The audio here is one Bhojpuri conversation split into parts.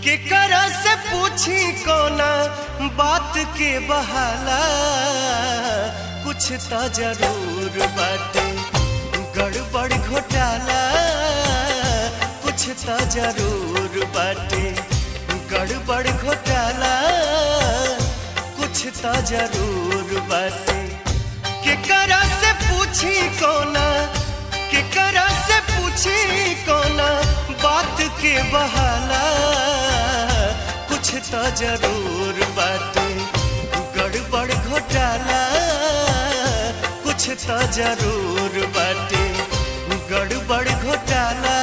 केकरा से पूछी कोना बात के बहाला, कुछ तो जरूर बाटे गड़बड़ घोटाला, कुछ तो जरूर बाटे गड़बड़ घोटाला, कुछ तो जरूर बाटे। केकरा से पूछी कोना, केकरा से पूछी कोना बात के बहाला, कुछ तो जरूर बाटे गड़बड़ घोटाला, कुछ तो जरूर बाटे गड़बड़ घोटाला,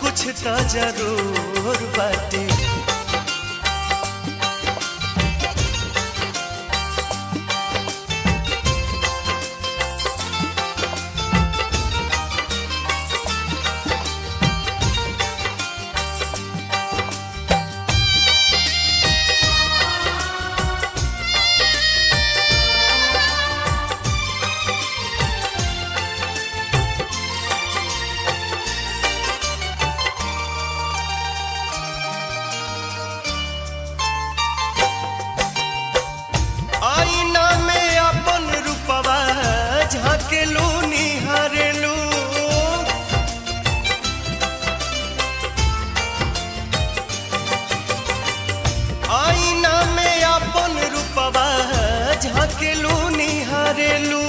कुछ तो जरूर बाटे। झाकेलू निहारेलू, आईना में अपन रूपवा झाकेलू निहारेलू,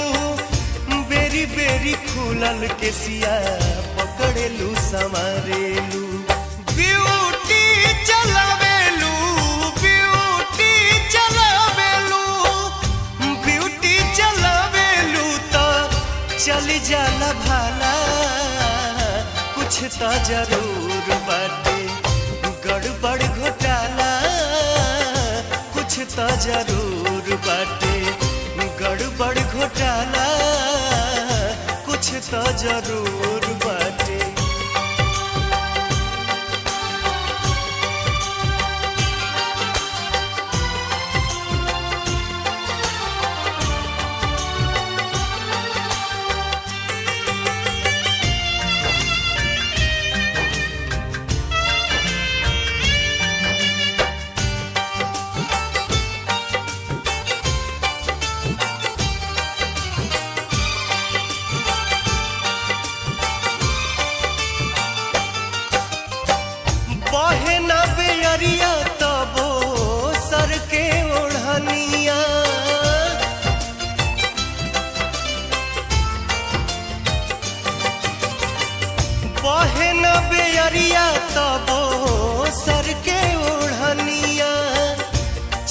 बेरी बेरी खुलल के सिया पकड़ेलू संवारेलू, ब्यूटी चलावेलू, ब्यूटी चलावेलू, ब्यूटी चलावेलू चली जाला भाला, कुछ तो जरूर बाटे गड़बड़ घोटाला, कुछ तो जरूर बाटे गड़बड़ घोटाला, कुछ तो जरूर बाटे। बहे न बेअरिया तबो सर के ओढ़निया, बहे न बेअरिया तबो सर के ओढ़निया,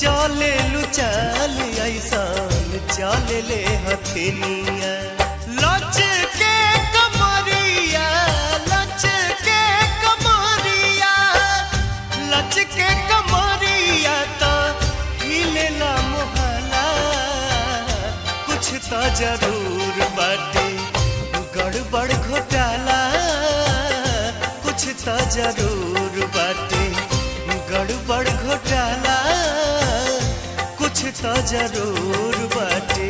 चले लू चाल ऐसान चले ले हथिनिया, लच के कमरिया, लच के कमरिया, लच के कमरिया तो हिलेला मोहला, कुछ तो जरूर बाटे गड़बड़ घोटाला, कुछ तो जरूर बाटे गड़बड़ घोटाला, कुछ तो जरूर बाटे।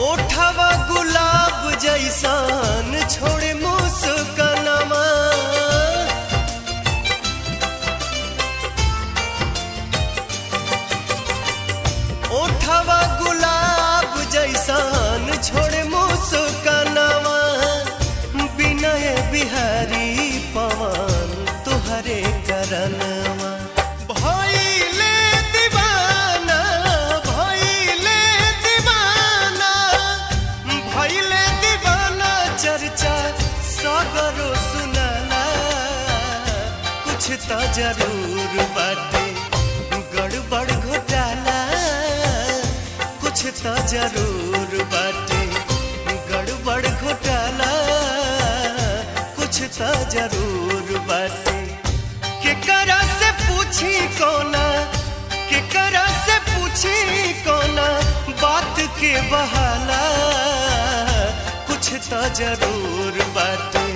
ओठवा गुलाब जैसान छोड़े मुस्कानमा, ओठवा गुलाब जैसान छोड़े मुस्कानमा, विनय बिहारी पवन तुहरे करनमा, भइले दीवाना, भइले दीवाना, भइले दीवाना, चर्चा सागरो सुनाला, कुछ तो जरूर बाटे गड़बड़ घोटाला, कुछ तो जरूर बाटे गड़बड़ घोटाला, बहाला कुछ तो जरूर बाटे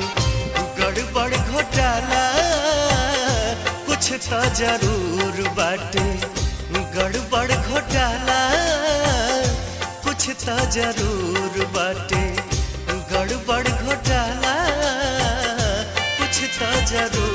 गड़बड़ घोटाला कुछ तो जरूर बाटे गड़बड़ घोटाला कुछ तो जरूर बाटे गड़बड़ घोटाला कुछ तो जरूर